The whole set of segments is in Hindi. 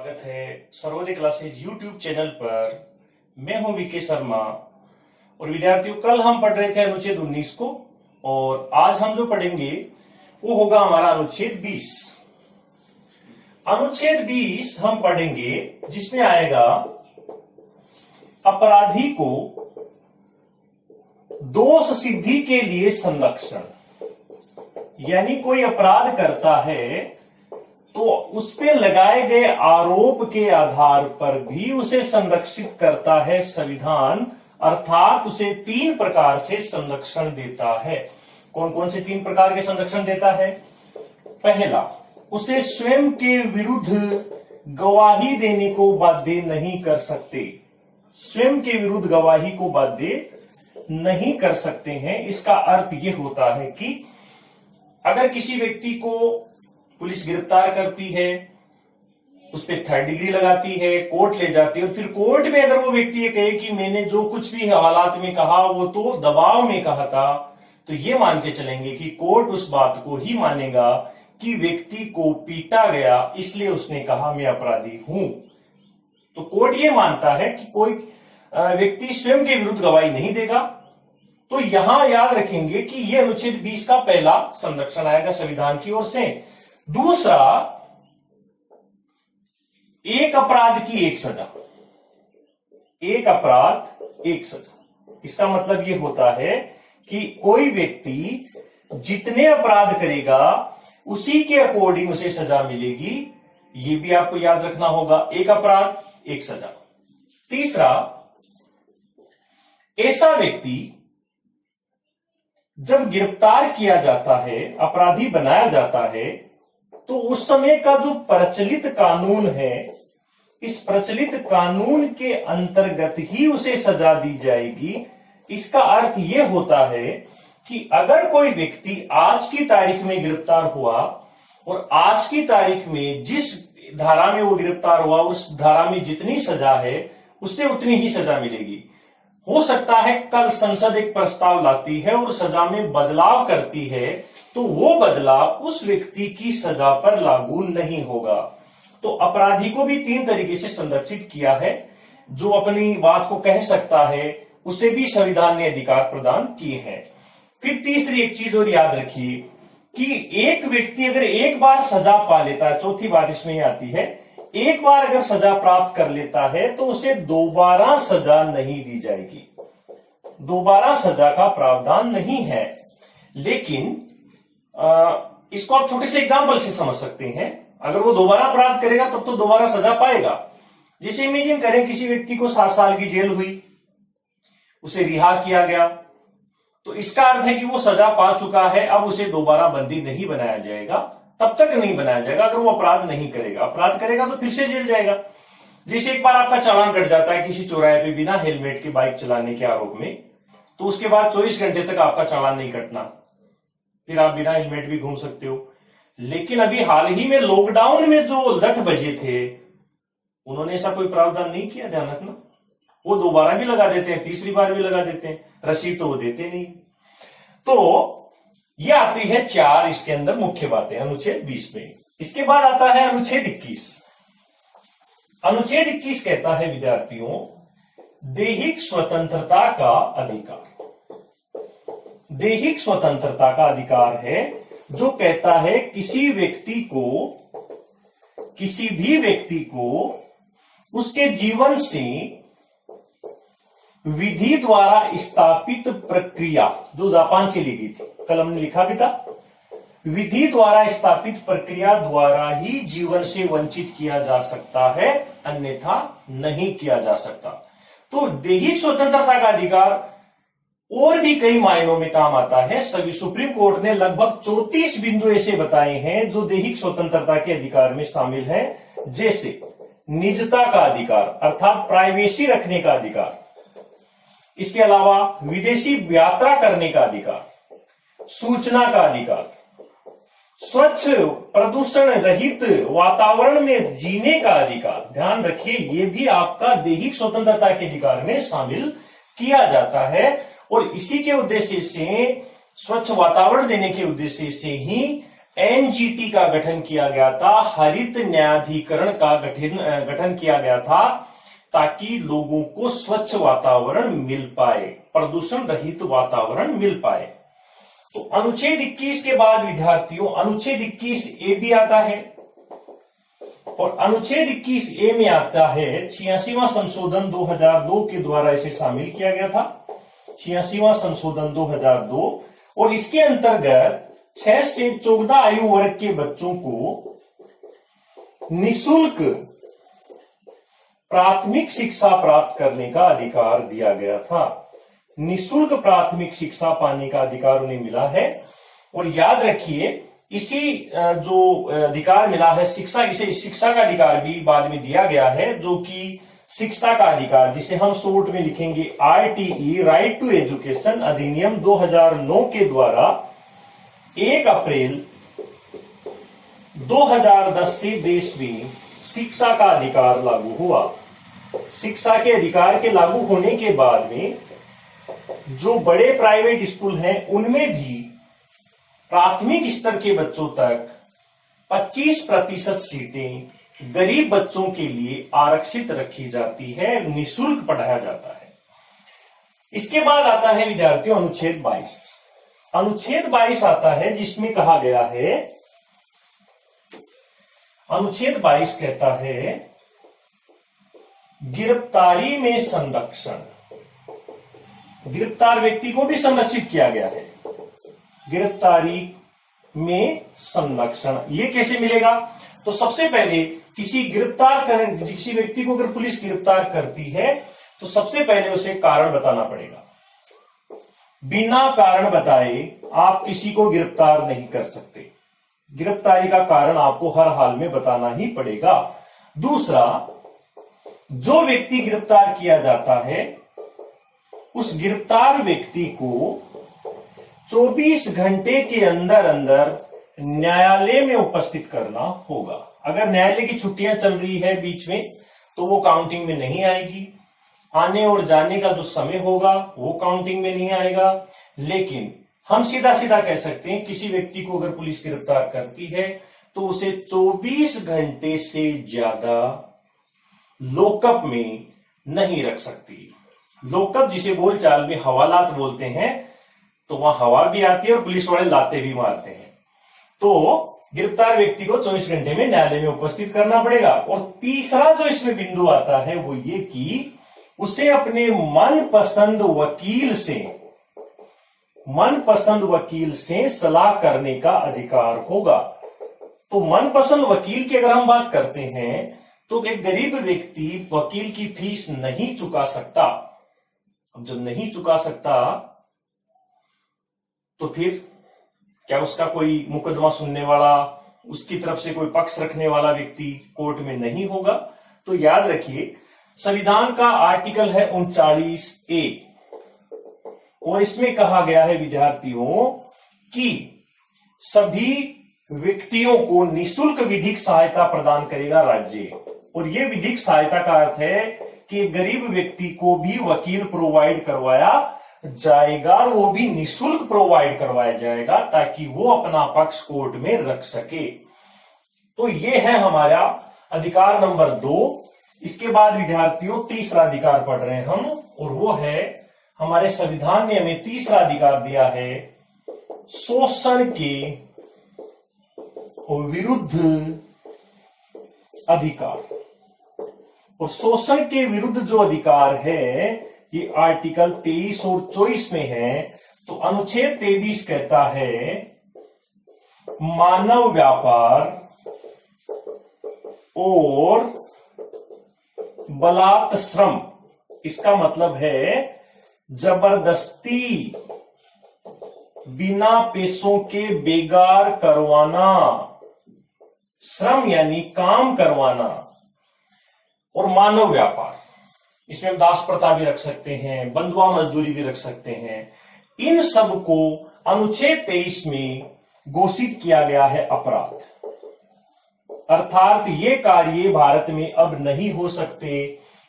स्वागत है सर्वोदय क्लासेज यूट्यूब चैनल पर। मैं हूं वीके शर्मा और विद्यार्थियों, कल हम पढ़ रहे थे अनुच्छेद 19 को और आज हम जो पढ़ेंगे वो होगा हमारा अनुच्छेद 20। अनुच्छेद 20 हम पढ़ेंगे जिसमें आएगा अपराधी को दोष सिद्धि के लिए संरक्षण। यानी कोई अपराध करता है तो उस पे लगाए गए आरोप के आधार पर भी उसे संरक्षित करता है संविधान, अर्थात उसे 3 प्रकार से संरक्षण देता है। कौन कौन से 3 प्रकार के संरक्षण देता है? पहला, उसे स्वयं के विरुद्ध गवाही देने को बाध्य नहीं कर सकते। स्वयं के विरुद्ध गवाही को बाध्य नहीं कर सकते हैं। इसका अर्थ यह होता है कि अगर किसी व्यक्ति को पुलिस गिरफ्तार करती है, उस पर 3rd डिग्री लगाती है, कोर्ट ले जाती है और फिर कोर्ट में अगर वो व्यक्ति ये कहे कि मैंने जो कुछ भी हालात में कहा वो तो दबाव में कहा था, तो ये मान के चलेंगे कि कोर्ट उस बात को ही मानेगा कि व्यक्ति को पीटा गया इसलिए उसने कहा मैं अपराधी हूं। तो कोर्ट ये मानता है कि कोई व्यक्ति स्वयं के विरुद्ध गवाही नहीं देगा। तो यहां याद रखेंगे कि यह अनुच्छेद 20 का पहला संरक्षण आएगा संविधान की ओर से। दूसरा, एक अपराध की एक सजा। एक अपराध एक सजा, इसका मतलब यह होता है कि कोई व्यक्ति जितने अपराध करेगा उसी के अकॉर्डिंग उसे सजा मिलेगी। यह भी आपको याद रखना होगा, एक अपराध एक सजा। तीसरा, ऐसा व्यक्ति जब गिरफ्तार किया जाता है, अपराधी बनाया जाता है, तो उस समय का जो प्रचलित कानून है, इस प्रचलित कानून के अंतर्गत ही उसे सजा दी जाएगी। इसका अर्थ यह होता है कि अगर कोई व्यक्ति आज की तारीख में गिरफ्तार हुआ और आज की तारीख में जिस धारा में वो गिरफ्तार हुआ उस धारा में जितनी सजा है उसे उतनी ही सजा मिलेगी। हो सकता है कल संसद एक प्रस्ताव लाती है और सजा में बदलाव करती है, तो वो बदलाव उस व्यक्ति की सजा पर लागू नहीं होगा। तो अपराधी को भी 3 तरीके से संरक्षित किया है। जो अपनी बात को कह सकता है उसे भी संविधान ने अधिकार प्रदान किए हैं। फिर तीसरी एक चीज और याद रखिए कि एक व्यक्ति अगर एक बार सजा पा लेता है, चौथी बात इसमें आती है, एक बार अगर सजा प्राप्त कर लेता है तो उसे दोबारा सजा नहीं दी जाएगी। दोबारा सजा का प्रावधान नहीं है। लेकिन इसको आप छोटे से एग्जांपल से समझ सकते हैं। अगर वो दोबारा अपराध करेगा तब तो दोबारा सजा पाएगा। जैसे इमेजिन करें किसी व्यक्ति को 7 साल की जेल हुई, उसे रिहा किया गया, तो इसका अर्थ है कि वो सजा पा चुका है, अब उसे दोबारा बंदी नहीं बनाया जाएगा, तब तक नहीं बनाया जाएगा अगर वो अपराध नहीं करेगा। अपराध करेगा तो फिर से जेल जाएगा। जैसे एक बार आपका चालान कट जाता है किसी चौराहे पे बिना हेलमेट के बाइक चलाने के आरोप में, तो उसके बाद 24 घंटे तक आपका चालान नहीं कटना, फिर आप बिना हेलमेट भी घूम सकते हो। लेकिन अभी हाल ही में लॉकडाउन में जो लठ बजे थे उन्होंने ऐसा कोई प्रावधान नहीं किया, ध्यान रखना। वो दोबारा भी लगा देते हैं, तीसरी बार भी लगा देते हैं, रसीद तो वो देते नहीं। तो ये आती है 4 इसके अंदर मुख्य बातें अनुच्छेद 20 में। इसके बाद आता है अनुच्छेद 21। अनुच्छेद 21 कहता है विद्यार्थियों, दैहिक स्वतंत्रता का अधिकार। दैहिक स्वतंत्रता का अधिकार है जो कहता है किसी भी व्यक्ति को उसके जीवन से विधि द्वारा स्थापित प्रक्रिया, जो जापान से ली गई थी, कल हमने लिखा भी था, विधि द्वारा स्थापित प्रक्रिया द्वारा ही जीवन से वंचित किया जा सकता है, अन्यथा नहीं किया जा सकता। तो दैहिक स्वतंत्रता का अधिकार और भी कई मायनों में काम आता है। सभी सुप्रीम कोर्ट ने लगभग 34 बिंदु ऐसे बताए हैं जो दैहिक स्वतंत्रता के अधिकार में शामिल हैं, जैसे निजता का अधिकार अर्थात प्राइवेसी रखने का अधिकार, इसके अलावा विदेशी यात्रा करने का अधिकार, सूचना का अधिकार, स्वच्छ प्रदूषण रहित वातावरण में जीने का अधिकार। ध्यान रखिए, यह भी आपका दैहिक स्वतंत्रता के अधिकार में शामिल किया जाता है और इसी के उद्देश्य से, स्वच्छ वातावरण देने के उद्देश्य से ही एनजीटी का गठन किया गया था, हरित न्यायाधिकरण का गठन किया गया था, ताकि लोगों को स्वच्छ वातावरण मिल पाए, प्रदूषण रहित वातावरण मिल पाए। तो अनुच्छेद 21 के बाद विद्यार्थियों अनुच्छेद 21A भी आता है, और अनुच्छेद 21A में आता है 86वां संशोधन 2002 के द्वारा इसे शामिल किया गया था, 86वां संशोधन 2002। और इसके अंतर्गत 6 से 14 आयु वर्ग के बच्चों को निशुल्क प्राथमिक शिक्षा प्राप्त करने का अधिकार दिया गया था। निशुल्क प्राथमिक शिक्षा पाने का अधिकार उन्हें मिला है। और याद रखिए, इसी जो अधिकार मिला है शिक्षा, इसे शिक्षा का अधिकार भी बाद में दिया गया है, जो कि शिक्षा का अधिकार, जिसे हम शॉर्ट में लिखेंगे RTE, राइट टू एजुकेशन अधिनियम 2009 के द्वारा 1 अप्रैल 2010 से देश में शिक्षा का अधिकार लागू हुआ। शिक्षा के अधिकार के लागू होने के बाद में जो बड़े प्राइवेट स्कूल हैं उनमें भी प्राथमिक स्तर के बच्चों तक 25% सीटें गरीब बच्चों के लिए आरक्षित रखी जाती है, निशुल्क पढ़ाया जाता है। इसके बाद आता है विद्यार्थियों अनुच्छेद 22। अनुच्छेद 22 आता है जिसमें कहा गया है, अनुच्छेद 22 कहता है गिरफ्तारी में संरक्षण। गिरफ्तार व्यक्ति को भी संरक्षित किया गया है। गिरफ्तारी में संरक्षण ये कैसे मिलेगा? तो सबसे पहले किसी व्यक्ति को अगर पुलिस गिरफ्तार करती है तो सबसे पहले उसे कारण बताना पड़ेगा। बिना कारण बताए आप किसी को गिरफ्तार नहीं कर सकते। गिरफ्तारी का कारण आपको हर हाल में बताना ही पड़ेगा। दूसरा, जो व्यक्ति गिरफ्तार किया जाता है उस गिरफ्तार व्यक्ति को 24 घंटे के अंदर अंदर न्यायालय में उपस्थित करना होगा। अगर न्यायालय की छुट्टियां चल रही है बीच में तो वो काउंटिंग में नहीं आएगी। आने और जाने का जो समय होगा वो काउंटिंग में नहीं आएगा। लेकिन हम सीधा सीधा कह सकते हैं किसी व्यक्ति को अगर पुलिस गिरफ्तार करती है तो उसे 24 घंटे से ज्यादा लॉकअप में नहीं रख सकती। लॉकअप जिसे बोलचाल में हवालात बोलते हैं, तो वहां हवा भी आती है और पुलिस वाले लाते भी मारते हैं। तो गिरफ्तार व्यक्ति को 24 घंटे में न्यायालय में उपस्थित करना पड़ेगा। और तीसरा जो इसमें बिंदु आता है वो ये कि उसे अपने मनपसंद वकील से सलाह करने का अधिकार होगा। तो मनपसंद वकील की अगर हम बात करते हैं तो एक गरीब व्यक्ति वकील की फीस नहीं चुका सकता। अब जब नहीं चुका सकता तो फिर क्या उसका कोई मुकदमा सुनने वाला, उसकी तरफ से कोई पक्ष रखने वाला व्यक्ति कोर्ट में नहीं होगा? तो याद रखिए, संविधान का आर्टिकल है 39A और इसमें कहा गया है विद्यार्थियों कि सभी व्यक्तियों को निःशुल्क विधिक सहायता प्रदान करेगा राज्य। और यह विधिक सहायता का अर्थ है कि गरीब व्यक्ति को भी वकील प्रोवाइड करवाया जाएगा, वो भी निःशुल्क प्रोवाइड करवाया जाएगा ताकि वो अपना पक्ष कोर्ट में रख सके। तो ये है हमारा अधिकार नंबर 2। इसके बाद विद्यार्थियों तीसरा अधिकार पढ़ रहे हैं हम, और वो है हमारे संविधान ने हमें तीसरा अधिकार दिया है शोषण के विरुद्ध अधिकार। और शोषण के विरुद्ध जो अधिकार है ये आर्टिकल 23 और 24 में है। तो अनुच्छेद 23 कहता है मानव व्यापार और बलात् श्रम। इसका मतलब है जबरदस्ती बिना पैसों के बेगार करवाना, श्रम यानी काम करवाना, और मानव व्यापार। इसमें हम दास प्रथा भी रख सकते हैं, बंधुआ मजदूरी भी रख सकते हैं। इन सब को अनुच्छेद 23 में घोषित किया गया है अपराध। अर्थात ये कार्य भारत में अब नहीं हो सकते।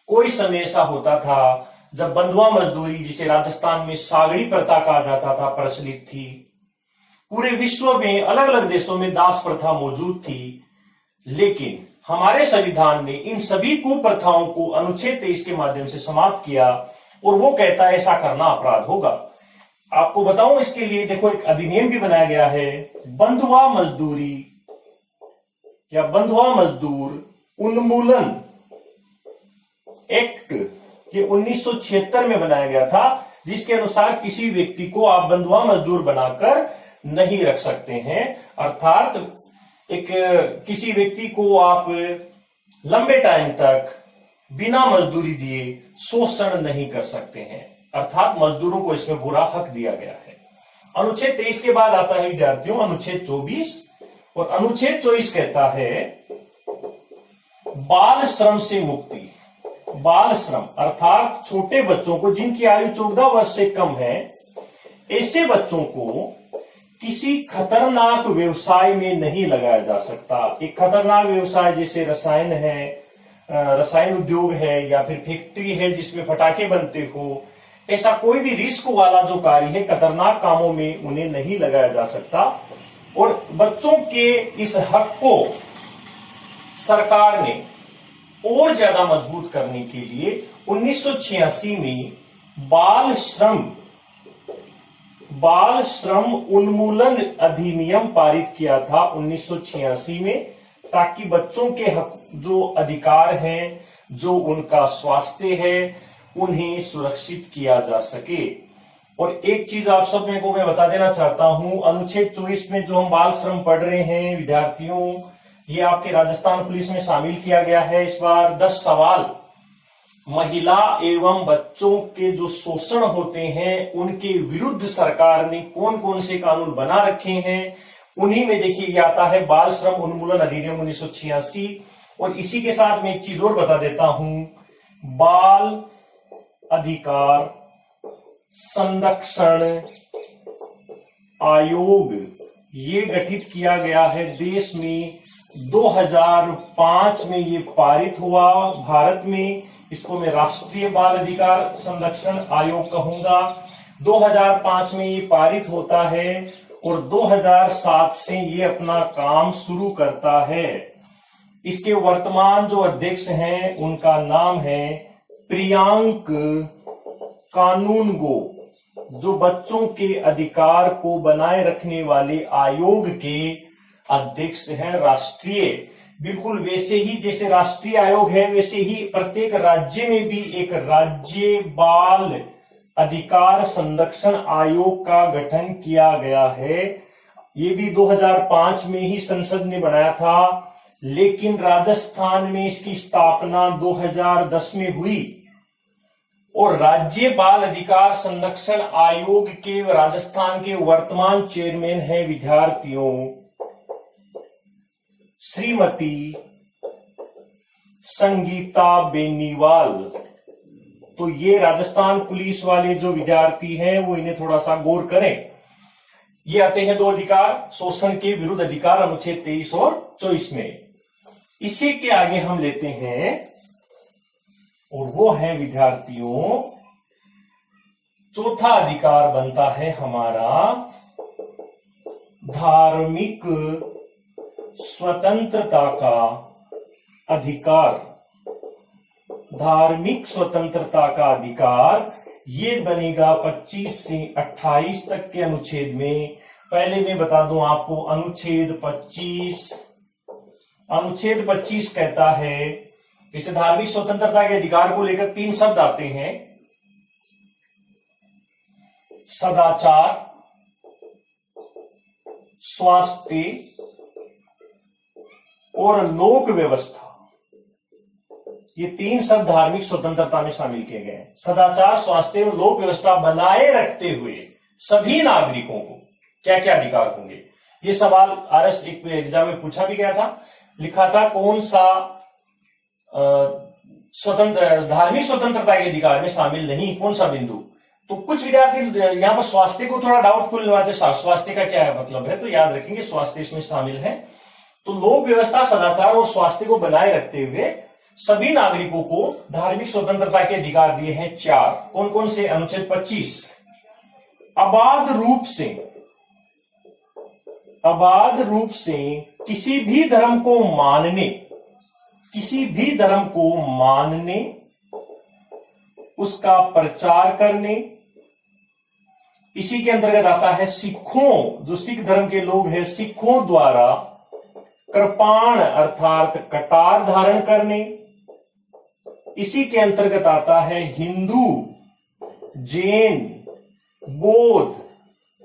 कोई समय ऐसा होता था जब बंधुआ मजदूरी, जिसे राजस्थान में सागड़ी प्रथा कहा जाता था, प्रचलित थी। पूरे विश्व में अलग अलग देशों में दास प्रथा मौजूद थी, लेकिन हमारे संविधान ने इन सभी कुप्रथाओं को अनुच्छेद 23 के माध्यम से समाप्त किया और वो कहता है ऐसा करना अपराध होगा। आपको बताऊं, इसके लिए देखो एक अधिनियम भी बनाया गया है, बंधुआ मजदूरी या बंधुआ मजदूर उन्मूलन एक्ट, ये 1976 में बनाया गया था, जिसके अनुसार किसी व्यक्ति को आप बंधुआ मजदूर बनाकर नहीं रख सकते हैं। अर्थात एक किसी व्यक्ति को आप लंबे टाइम तक बिना मजदूरी दिए शोषण नहीं कर सकते हैं। अर्थात मजदूरों को इसमें पूरा हक दिया गया है। अनुच्छेद 23 के बाद आता है विद्यार्थियों अनुच्छेद 24, और अनुच्छेद 24 कहता है बाल श्रम से मुक्ति। बाल श्रम अर्थात छोटे बच्चों को जिनकी आयु 14 वर्ष से कम है, ऐसे बच्चों को किसी खतरनाक व्यवसाय में नहीं लगाया जा सकता। एक खतरनाक व्यवसाय जैसे रसायन है, रसायन उद्योग है, या फिर फैक्ट्री है जिसमें पटाखे बनते हो, ऐसा कोई भी रिस्क वाला जो कार्य है, खतरनाक कामों में उन्हें नहीं लगाया जा सकता। और बच्चों के इस हक को सरकार ने और ज्यादा मजबूत करने के लिए 1986 में बाल श्रम उन्मूलन अधिनियम पारित किया था 1986 में, ताकि बच्चों के हक जो अधिकार हैं, जो उनका स्वास्थ्य है, उन्हें सुरक्षित किया जा सके। और एक चीज आप सब को मैं बता देना चाहता हूं, अनुच्छेद 24 में जो हम बाल श्रम पढ़ रहे हैं विद्यार्थियों, ये आपके राजस्थान पुलिस में शामिल किया गया है। इस बार 10 सवाल महिला एवं बच्चों के जो शोषण होते हैं उनके विरुद्ध सरकार ने कौन कौन से कानून बना रखे हैं, उन्हीं में देखिए ये आता है बाल श्रम उन्मूलन अधिनियम 1986। और इसी के साथ मैं एक चीज और बता देता हूं, बाल अधिकार संरक्षण आयोग ये गठित किया गया है देश में। 2005 में ये पारित हुआ भारत में, इसको मैं राष्ट्रीय बाल अधिकार संरक्षण आयोग कहूंगा। 2005 में ये पारित होता है और 2007 से ये अपना काम शुरू करता है। इसके वर्तमान जो अध्यक्ष हैं उनका नाम है प्रियांक कानूनगो, जो बच्चों के अधिकार को बनाए रखने वाले आयोग के अध्यक्ष हैं राष्ट्रीय। बिल्कुल वैसे ही जैसे राष्ट्रीय आयोग है, वैसे ही प्रत्येक राज्य में भी एक राज्य बाल अधिकार संरक्षण आयोग का गठन किया गया है। ये भी 2005 में ही संसद ने बनाया था, लेकिन राजस्थान में इसकी स्थापना 2010 में हुई। और राज्य बाल अधिकार संरक्षण आयोग के राजस्थान के वर्तमान चेयरमैन हैं विद्यार्थियों श्रीमती संगीता बेनीवाल। तो ये राजस्थान पुलिस वाले जो विद्यार्थी हैं वो इन्हें थोड़ा सा गौर करें। ये आते हैं 2 अधिकार, शोषण के विरुद्ध अधिकार अनुच्छेद 23 और 24 में। इसी के आगे हम लेते हैं और वो है विद्यार्थियों चौथा अधिकार बनता है हमारा धार्मिक स्वतंत्रता का अधिकार। धार्मिक स्वतंत्रता का अधिकार ये बनेगा 25 से 28 तक के अनुच्छेद में। पहले मैं बता दूं आपको, अनुच्छेद 25 कहता है, इसे धार्मिक स्वतंत्रता के अधिकार को लेकर 3 शब्द आते हैं, सदाचार, स्वास्थ्य और लोक व्यवस्था। ये 3 शब्द धार्मिक स्वतंत्रता में शामिल किए गए हैं। सदाचार, स्वास्थ्य और लोक व्यवस्था बनाए रखते हुए सभी नागरिकों को क्या क्या अधिकार होंगे। ये सवाल आरएस एग्जाम में पूछा भी गया था, लिखा था कौन सा धार्मिक स्वतंत्रता के अधिकार में शामिल नहीं, कौन सा बिंदु। तो कुछ विद्यार्थी यहाँ पर स्वास्थ्य को थोड़ा डाउटफुल लगाते, स्वास्थ्य का क्या मतलब है, तो याद रखेंगे स्वास्थ्य इसमें शामिल है। तो लोक व्यवस्था, सदाचार और स्वास्थ्य को बनाए रखते हुए सभी नागरिकों को धार्मिक स्वतंत्रता के अधिकार दिए हैं 4। कौन कौन से? अनुच्छेद 25, अबाध रूप से अबाध रूप से किसी भी धर्म को मानने, उसका प्रचार करने। इसी के अंतर्गत आता है सिखों, जो सिख धर्म के लोग हैं, सिखों द्वारा कृपाण अर्थात कटार धारण करने। इसी के अंतर्गत आता है हिंदू, जैन, बौद्ध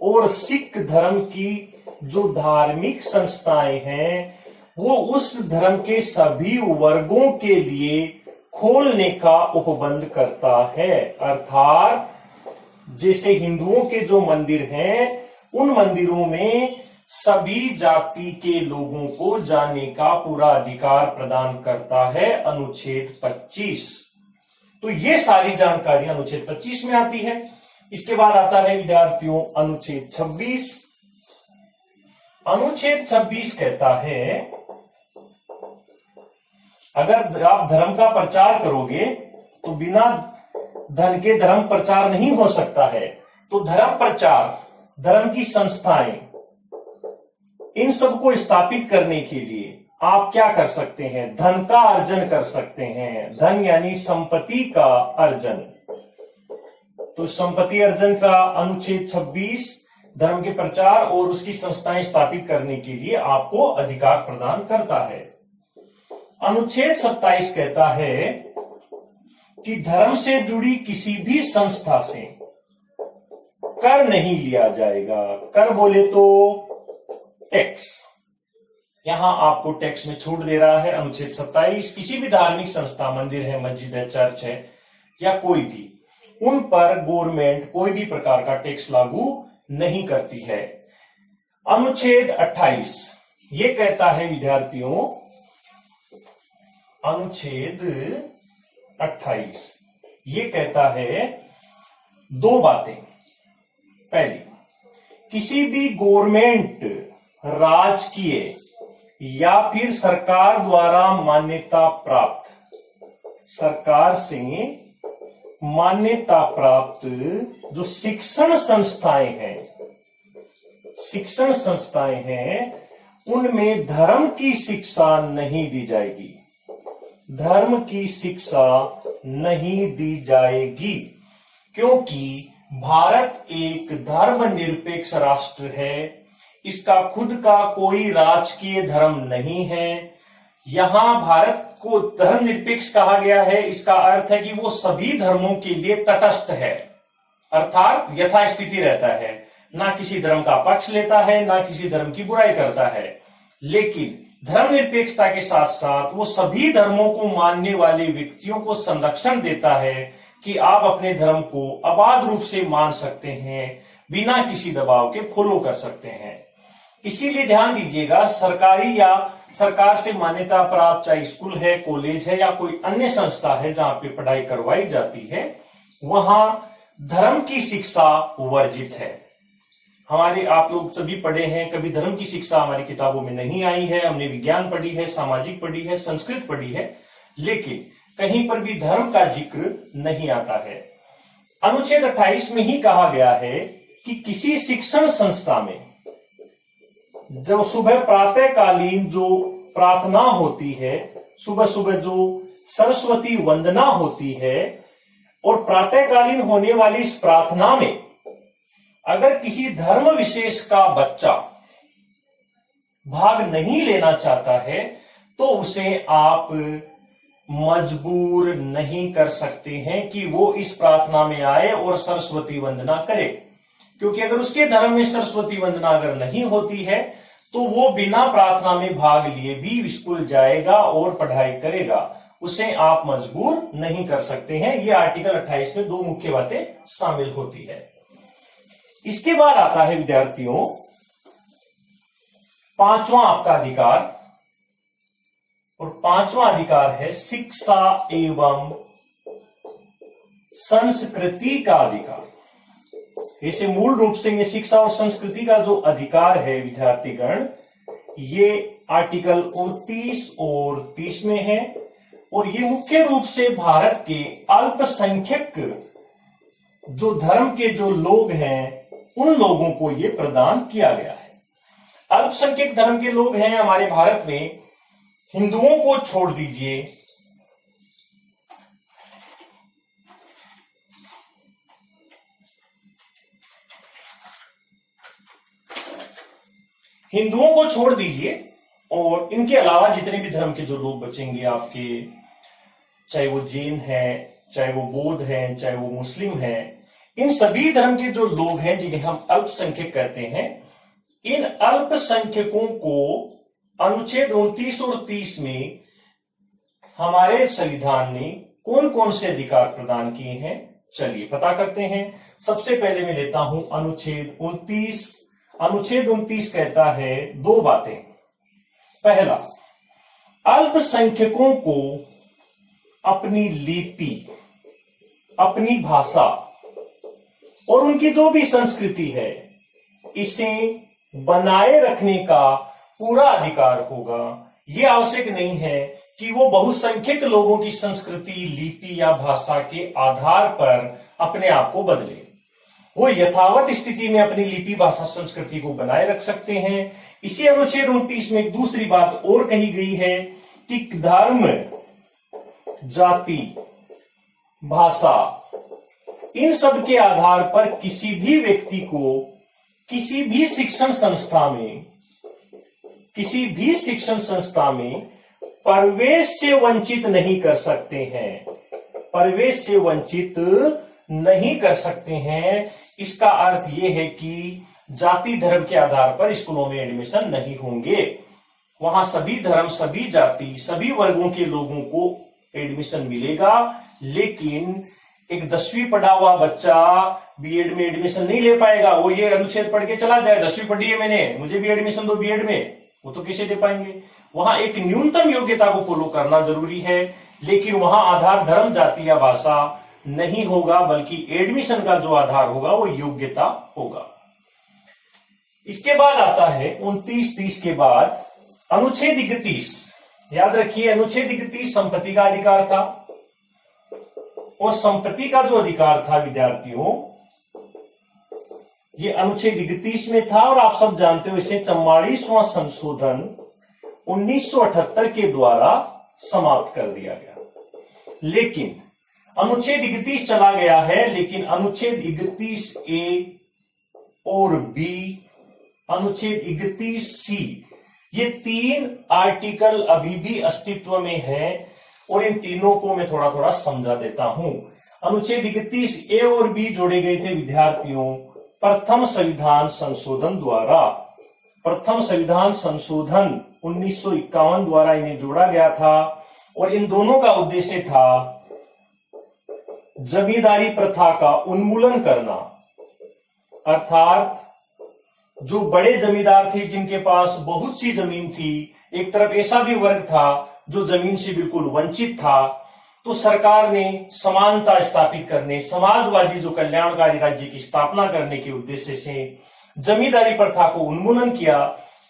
और सिख धर्म की जो धार्मिक संस्थाएं हैं, वो उस धर्म के सभी वर्गों के लिए खोलने का उपबंध करता है। अर्थात जैसे हिंदुओं के जो मंदिर हैं, उन मंदिरों में सभी जाति के लोगों को जाने का पूरा अधिकार प्रदान करता है अनुच्छेद 25। तो ये सारी जानकारी अनुच्छेद 25 में आती है। इसके बाद आता है विद्यार्थियों अनुच्छेद 26। अनुच्छेद 26 कहता है अगर आप धर्म का प्रचार करोगे तो बिना धन के धर्म प्रचार नहीं हो सकता है। तो धर्म प्रचार, धर्म की संस्थाएं, इन सबको स्थापित करने के लिए आप क्या कर सकते हैं? धन का अर्जन कर सकते हैं। धन यानी संपत्ति का अर्जन। तो संपत्ति अर्जन का अनुच्छेद 26 धर्म के प्रचार और उसकी संस्थाएं स्थापित करने के लिए आपको अधिकार प्रदान करता है। अनुच्छेद 27 कहता है कि धर्म से जुड़ी किसी भी संस्था से कर नहीं लिया जाएगा। कर बोले तो टैक्स। यहां आपको टैक्स में छूट दे रहा है अनुच्छेद 27। किसी भी धार्मिक संस्था, मंदिर है, मस्जिद है, चर्च है या कोई भी, उन पर गवर्नमेंट कोई भी प्रकार का टैक्स लागू नहीं करती है। अनुच्छेद 28 ये कहता है विद्यार्थियों, अनुच्छेद 28 ये कहता है दो बातें। पहली, किसी भी गवर्नमेंट, राजकीय या फिर सरकार द्वारा मान्यता प्राप्त, सरकार से मान्यता प्राप्त जो शिक्षण संस्थाएं हैं, उनमें धर्म की शिक्षा नहीं दी जाएगी। धर्म की शिक्षा नहीं दी जाएगी क्योंकि भारत एक धर्मनिरपेक्ष राष्ट्र है। इसका खुद का कोई राजकीय धर्म नहीं है। यहां भारत को धर्मनिरपेक्ष कहा गया है, इसका अर्थ है कि वो सभी धर्मों के लिए तटस्थ है, अर्थात यथास्थिति रहता है, ना किसी धर्म का पक्ष लेता है, ना किसी धर्म की बुराई करता है। लेकिन धर्मनिरपेक्षता के साथ साथ वो सभी धर्मों को मानने वाले व्यक्तियों को संरक्षण देता है कि आप अपने धर्म को अबाध रूप से मान सकते हैं, बिना किसी दबाव के फॉलो कर सकते हैं। इसीलिए ध्यान दीजिएगा, सरकारी या सरकार से मान्यता प्राप्त चाहे स्कूल है, कॉलेज है या कोई अन्य संस्था है जहां पे पढ़ाई करवाई जाती है, वहां धर्म की शिक्षा वर्जित है। हमारे आप लोग सभी पढ़े हैं, कभी धर्म की शिक्षा हमारी किताबों में नहीं आई है। हमने विज्ञान पढ़ी है, सामाजिक पढ़ी है, संस्कृत पढ़ी है, लेकिन कहीं पर भी धर्म का जिक्र नहीं आता है। अनुच्छेद 28 में ही कहा गया है कि किसी शिक्षण संस्था में जो सुबह प्रातःकालीन जो प्रार्थना होती है, सुबह सुबह जो सरस्वती वंदना होती है, और प्रातःकालीन होने वाली इस प्रार्थना में अगर किसी धर्म विशेष का बच्चा भाग नहीं लेना चाहता है तो उसे आप मजबूर नहीं कर सकते हैं कि वो इस प्रार्थना में आए और सरस्वती वंदना करे। क्योंकि अगर उसके धर्म में सरस्वती वंदना अगर नहीं होती है तो वो बिना प्रार्थना में भाग लिए भी स्कूल जाएगा और पढ़ाई करेगा। उसे आप मजबूर नहीं कर सकते हैं। ये आर्टिकल 28 में दो मुख्य बातें शामिल होती है। इसके बाद आता है विद्यार्थियों पांचवां आपका अधिकार, और पांचवां अधिकार है शिक्षा एवं संस्कृति का अधिकार। इसे मूल रूप से ये शिक्षा और संस्कृति का जो अधिकार है विद्यार्थीगण, ये आर्टिकल 29 और 30 में है, और ये मुख्य रूप से भारत के अल्पसंख्यक जो धर्म के जो लोग हैं उन लोगों को ये प्रदान किया गया है। अल्पसंख्यक धर्म के लोग हैं हमारे भारत में, हिंदुओं को छोड़ दीजिए, हिंदुओं को छोड़ दीजिए और इनके अलावा जितने भी धर्म के जो लोग बचेंगे आपके, चाहे वो जैन हैं, चाहे वो बौद्ध हैं, चाहे वो मुस्लिम हैं, इन सभी धर्म के जो लोग हैं जिन्हें हम अल्पसंख्यक कहते हैं, इन अल्पसंख्यकों को अनुच्छेद 29 और 30 में हमारे संविधान ने कौन कौन से अधिकार प्रदान किए हैं, चलिए पता करते हैं। सबसे पहले मैं लेता हूं अनुच्छेद 29। अनुच्छेद 29 कहता है दो बातें। पहला, अल्पसंख्यकों को अपनी लिपि, अपनी भाषा और उनकी जो भी संस्कृति है, इसे बनाए रखने का पूरा अधिकार होगा। यह आवश्यक नहीं है कि वो बहुसंख्यक लोगों की संस्कृति, लिपि या भाषा के आधार पर अपने आप को बदले। वो यथावत स्थिति में अपनी लिपि, भाषा, संस्कृति को बनाए रख सकते हैं। इसी अनुच्छेद 29 में एक दूसरी बात और कही गई है कि धर्म, जाति, भाषा, इन सब के आधार पर किसी भी व्यक्ति को किसी भी शिक्षण संस्था में प्रवेश से वंचित नहीं कर सकते हैं, प्रवेश से वंचित नहीं कर सकते हैं। इसका अर्थ यह है कि जाति धर्म के आधार पर स्कूलों में एडमिशन नहीं होंगे। वहां सभी धर्म, सभी जाति, सभी वर्गों के लोगों को एडमिशन मिलेगा, लेकिन एक 10वीं पढ़ा हुआ बच्चा बीएड में एडमिशन नहीं ले पाएगा। वो ये अनुच्छेद पढ़ के चला जाए, 10वीं पढ़ी है मैंने, मुझे भी एडमिशन दो बीएड में, वो तो कैसे दे पाएंगे। वहां एक न्यूनतम योग्यता को फॉलो करना जरूरी है, लेकिन वहां आधार धर्म, जाति या भाषा नहीं होगा, बल्कि एडमिशन का जो आधार होगा वो योग्यता होगा। इसके बाद आता है 29-30 के बाद अनुच्छेद 31। याद रखिए, अनुच्छेद 31 संपत्ति का अधिकार था, और संपत्ति का जो अधिकार था विद्यार्थियों, ये अनुच्छेद 31 में था। और आप सब जानते हो इसे 44वां संशोधन 1978 के द्वारा समाप्त कर दिया गया। लेकिन अनुच्छेद 31 चला गया है, लेकिन अनुच्छेद 31A और B, अनुच्छेद 31C, ये 3 आर्टिकल अभी भी अस्तित्व में है, और इन तीनों को मैं थोड़ा थोड़ा समझा देता हूं। अनुच्छेद 31A और B जोड़े गए थे विद्यार्थियों प्रथम संविधान संशोधन द्वारा। प्रथम संविधान संशोधन 1951 द्वारा इन्हें जोड़ा गया था, और इन दोनों का उद्देश्य था जमींदारी प्रथा का उन्मूलन करना। अर्थात जो बड़े जमींदार थे जिनके पास बहुत सी जमीन थी, एक तरफ ऐसा भी वर्ग था जो जमीन से बिल्कुल वंचित था, तो सरकार ने समानता स्थापित करने, समाजवादी जो कल्याणकारी राज्य की स्थापना करने के उद्देश्य से जमींदारी प्रथा को उन्मूलन किया।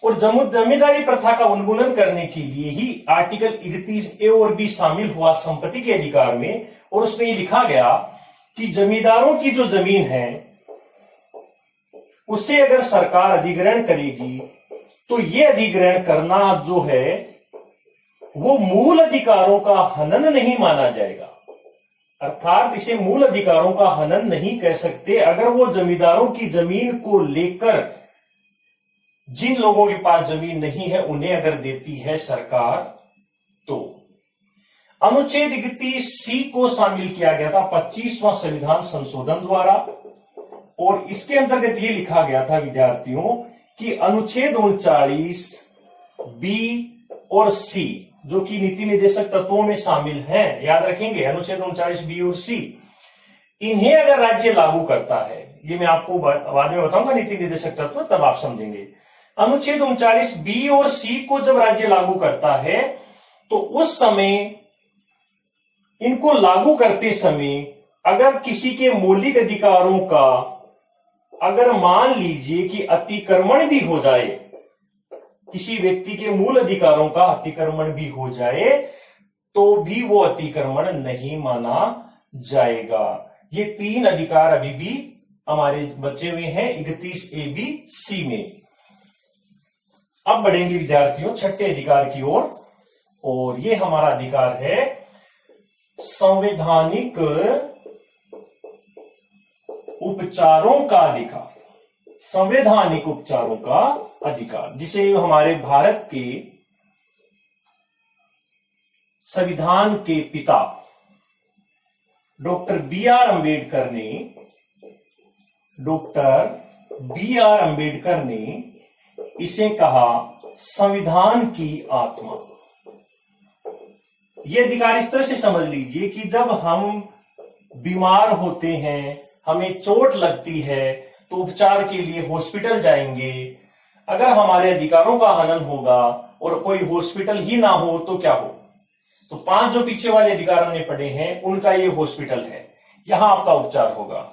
और जमींदारी प्रथा का उन्मूलन करने के लिए ही आर्टिकल 31A और B शामिल हुआ संपत्ति के अधिकार में, और उसमें ये लिखा गया कि जमींदारों की जो जमीन है उससे अगर सरकार अधिग्रहण करेगी तो ये अधिग्रहण करना जो है वो मूल अधिकारों का हनन नहीं माना जाएगा। अर्थात इसे मूल अधिकारों का हनन नहीं कह सकते। अगर वो जमींदारों की जमीन को लेकर जिन लोगों के पास जमीन नहीं है उन्हें अगर देती है सरकार, तो अनुच्छेद 31C को शामिल किया गया था 25वां संविधान संशोधन द्वारा, और इसके अंतर्गत ये लिखा गया था विद्यार्थियों कि अनुच्छेद 39B और C जो कि नीति निर्देशक तत्वों में शामिल हैं, याद रखेंगे अनुच्छेद 39B और C, इन्हें अगर राज्य लागू करता है, ये मैं आपको बाद में बताऊंगा नीति निर्देशक तत्व, तब आप समझेंगे। अनुच्छेद 39B और C को जब राज्य लागू करता है तो उस समय इनको लागू करते समय अगर किसी के मौलिक अधिकारों का अगर मान लीजिए कि अतिक्रमण भी हो जाए, किसी व्यक्ति के मूल अधिकारों का अतिक्रमण भी हो जाए, तो भी वो अतिक्रमण नहीं माना जाएगा। ये 3 अधिकार अभी भी हमारे बचे हुए हैं 31A B C में। अब बढ़ेंगे विद्यार्थियों छठे अधिकार की ओर, और ये हमारा अधिकार है संवैधानिक उपचारों का अधिकार। संवैधानिक उपचारों का अधिकार, जिसे हमारे भारत के संविधान के पिता डॉक्टर बी आर अंबेडकर ने इसे कहा संविधान की आत्मा। यह अधिकार इस तरह से समझ लीजिए कि जब हम बीमार होते हैं, हमें चोट लगती है, तो उपचार के लिए हॉस्पिटल जाएंगे। अगर हमारे अधिकारों का हनन होगा और कोई हॉस्पिटल ही ना हो तो क्या हो? तो 5 जो पीछे वाले अधिकार हमने पढ़े हैं उनका ये हॉस्पिटल है, यहां आपका उपचार होगा।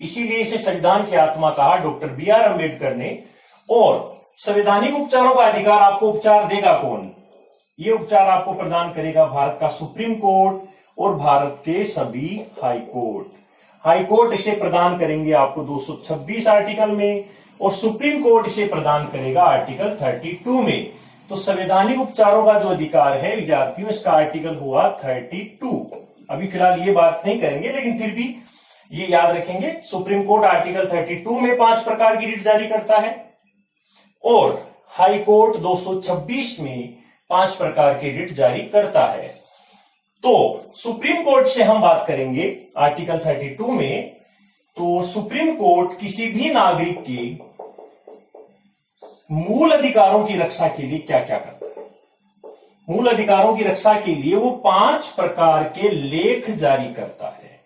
इसीलिए इसे संविधान की आत्मा कहा डॉक्टर बी आर अंबेडकर ने। और संवैधानिक उपचारों का अधिकार आपको उपचार देगा कौन? ये उपचार आपको प्रदान करेगा भारत का सुप्रीम कोर्ट और भारत के सभी हाई कोर्ट। हाई कोर्ट इसे प्रदान करेंगे आपको 226 आर्टिकल में, और सुप्रीम कोर्ट इसे प्रदान करेगा आर्टिकल 32 में। तो संवैधानिक उपचारों का जो अधिकार है विद्यार्थियों, इसका आर्टिकल हुआ 32। अभी फिलहाल ये बात नहीं करेंगे, लेकिन फिर भी ये याद रखेंगे। सुप्रीम कोर्ट आर्टिकल 32 में 5 प्रकार की रिट जारी करता है, और हाई कोर्ट 226 में 5 प्रकार की रिट जारी करता है। तो सुप्रीम कोर्ट से हम बात करेंगे आर्टिकल 32 में। तो सुप्रीम कोर्ट किसी भी नागरिक के मूल अधिकारों की रक्षा के लिए क्या क्या करता है? मूल अधिकारों की रक्षा के लिए वो 5 प्रकार के लेख जारी करता है।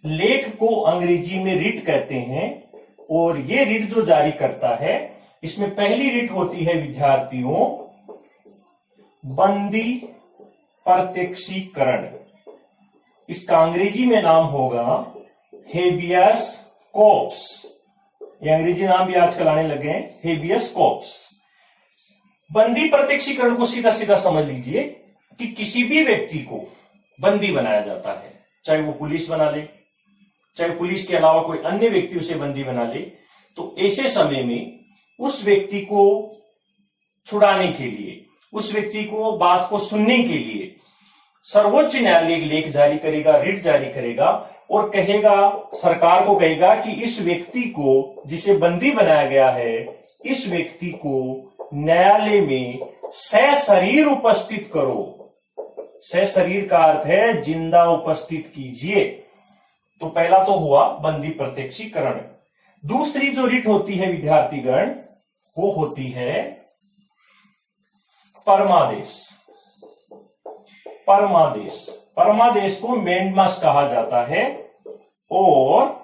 लेख को अंग्रेजी में रिट कहते हैं, और ये रिट जो जारी करता है, इसमें पहली रिट होती है विद्यार्थियों बंदी प्रत्यक्षीकरण। इसका अंग्रेजी में नाम होगा हेबियस कॉर्पस। ये अंग्रेजी नाम भी आजकल आने लगे हैं, हेबियस कॉर्पस। बंदी प्रत्यक्षीकरण को सीधा सीधा समझ लीजिए कि किसी भी व्यक्ति को बंदी बनाया जाता है, चाहे वो पुलिस बना ले, चाहे पुलिस के अलावा कोई अन्य व्यक्ति उसे बंदी बना ले। तो ऐसे समय में उस व्यक्ति को छुड़ाने के लिए, उस व्यक्ति को बात को सुनने के लिए सर्वोच्च न्यायालय लेख जारी करेगा, रिट जारी करेगा, और कहेगा, सरकार को कहेगा कि इस व्यक्ति को, जिसे बंदी बनाया गया है, इस व्यक्ति को न्यायालय में सशरीर उपस्थित करो। सशरीर का अर्थ है जिंदा उपस्थित कीजिए। तो पहला तो हुआ बंदी प्रत्यक्षीकरण। दूसरी जो रिट होती है विद्यार्थीगण, वो होती है परमादेश। परमादेश, परमादेश को मेंडमस कहा जाता है, और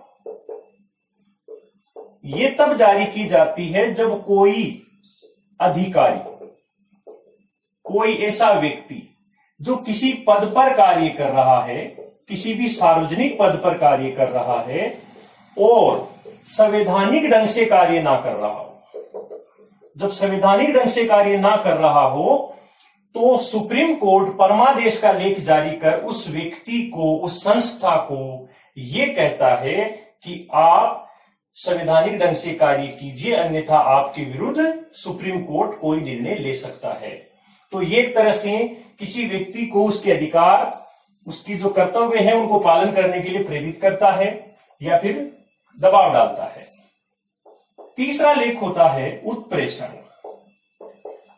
ये तब जारी की जाती है जब कोई अधिकारी, कोई ऐसा व्यक्ति जो किसी पद पर कार्य कर रहा है, किसी भी सार्वजनिक पद पर कार्य कर रहा है, और संवैधानिक ढंग से कार्य ना कर रहा हो। जब संवैधानिक ढंग से कार्य ना कर रहा हो, तो सुप्रीम कोर्ट परमादेश का लेख जारी कर उस व्यक्ति को, उस संस्था को ये कहता है कि आप संवैधानिक ढंग से कार्य कीजिए, अन्यथा आपके विरुद्ध सुप्रीम कोर्ट कोई निर्णय ले सकता है। तो ये एक तरह से किसी व्यक्ति को उसके अधिकार, उसकी जो कर्तव्य है उनको पालन करने के लिए प्रेरित करता है या फिर दबाव डालता है। तीसरा लेख होता है उत्प्रेषण।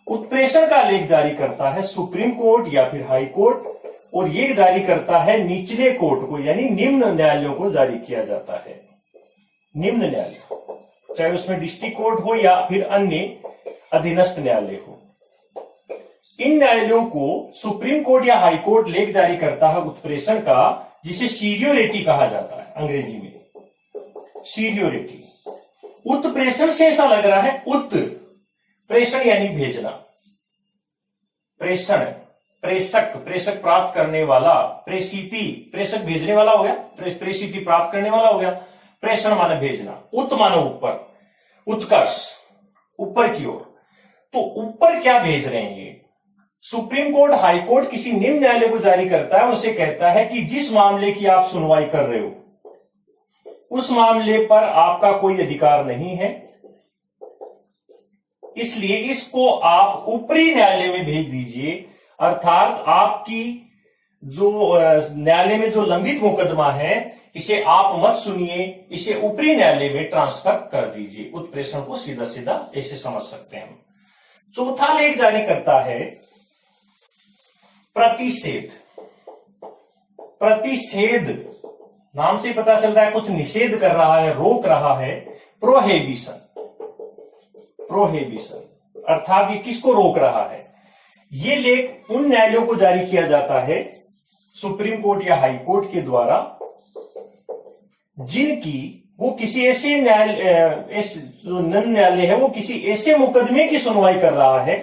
उत्प्रेषण का लेख जारी करता है सुप्रीम कोर्ट या फिर हाई कोर्ट, और ये जारी करता है निचले कोर्ट को, यानी निम्न न्यायालयों को जारी किया जाता है। निम्न न्यायालय, चाहे उसमें डिस्ट्रिक्ट कोर्ट हो या फिर अन्य अधीनस्थ न्यायालय हो, इन न्यायालयों को सुप्रीम कोर्ट या हाई कोर्ट लेख जारी करता है उत्प्रेषण का, जिसे सीरियोरिटी कहा जाता है अंग्रेजी में, सीरियोरिटी। उत्प्रेषण से ऐसा लग रहा है, उत्प्रेषण यानी भेजना, प्रेषण प्रेषक, प्रेषक प्राप्त करने वाला, प्रेषिति प्रेषक भेजने वाला हो गया, प्रेषिति प्राप्त करने वाला हो गया, प्रेषण माने भेजना, उत माने ऊपर, उत्कर्ष ऊपर की ओर। तो ऊपर क्या भेज रहे हैं ये? सुप्रीम कोर्ट, हाई कोर्ट किसी निम्न न्यायालय को जारी करता है, उसे कहता है कि जिस मामले की आप सुनवाई कर रहे हो उस मामले पर आपका कोई अधिकार नहीं है, इसलिए इसको आप ऊपरी न्यायालय में भेज दीजिए, अर्थात आपकी जो न्यायालय में जो लंबित मुकदमा है इसे आप मत सुनिए, इसे ऊपरी न्यायालय में ट्रांसफर कर दीजिए। उत्प्रेषण को सीधा सीधा ऐसे समझ सकते हैं हम। चौथा लेख जारी करता है प्रतिषेध। प्रतिषेध नाम से पता चल रहा है कुछ निषेध कर रहा है, रोक रहा है। प्रोहिबिशन, प्रोहिबिशन अर्थात ये किसको रोक रहा है? ये लेख उन न्यायालयों को जारी किया जाता है सुप्रीम कोर्ट या हाई कोर्ट के द्वारा जिनकी वो किसी ऐसे न्यायालय, जो न्यायालय है वो किसी ऐसे मुकदमे की सुनवाई कर रहा है,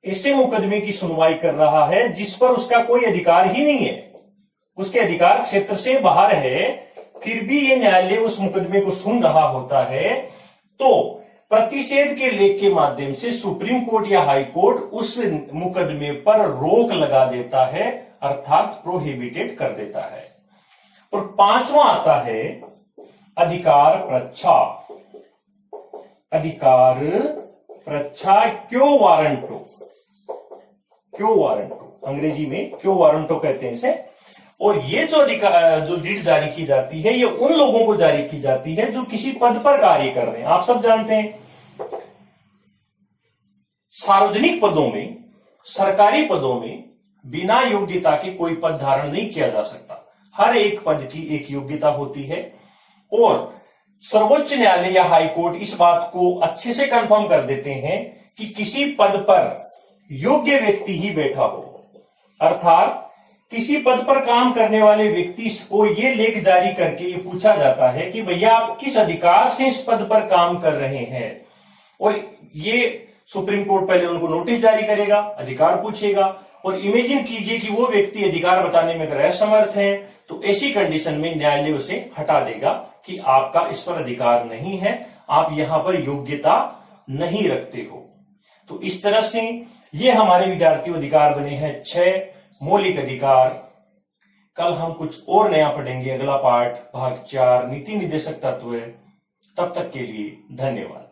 ऐसे मुकदमे की सुनवाई कर रहा है जिस पर उसका कोई अधिकार ही नहीं है, उसके अधिकार क्षेत्र से बाहर है, फिर भी ये न्यायालय उस मुकदमे को सुन रहा होता है। तो प्रतिषेध के लेख के माध्यम से सुप्रीम कोर्ट या हाई कोर्ट उस मुकदमे पर रोक लगा देता है, अर्थात प्रोहिबिटेड कर देता है। और पांचवा आता है अधिकार प्रच्छा। अधिकार प्रच्छा क्यो वारंटो, क्यो वारंटो अंग्रेजी में क्यो वारंटो कहते हैं इसे। और ये जो लीड जारी की जाती है ये उन लोगों को जारी की जाती है जो किसी पद पर कार्य कर रहे हैं। आप सब जानते हैं सार्वजनिक पदों में, सरकारी पदों में बिना योग्यता के कोई पद धारण नहीं किया जा सकता। हर एक पद की एक योग्यता होती है और सर्वोच्च न्यायालय या हाई कोर्ट इस बात को अच्छे से कंफर्म कर देते हैं कि किसी पद पर योग्य व्यक्ति ही बैठा हो, अर्थात किसी पद पर काम करने वाले व्यक्ति को ये लेख जारी करके ये पूछा जाता है कि भैया आप किस अधिकार से इस पद पर काम कर रहे हैं। और ये सुप्रीम कोर्ट पहले उनको नोटिस जारी करेगा, अधिकार पूछेगा, और इमेजिन कीजिए कि वो व्यक्ति अधिकार बताने में अगर असमर्थ है तो ऐसी कंडीशन में न्यायालय उसे हटा देगा कि आपका इस पर अधिकार नहीं है, आप यहां पर योग्यता नहीं रखते हो। तो इस तरह से ये हमारे विद्यार्थी अधिकार बने हैं 6 मौलिक अधिकार। कल हम कुछ और नया पढ़ेंगे, अगला पार्ट भाग 4 नीति निर्देशक तत्व। तब तक के लिए धन्यवाद।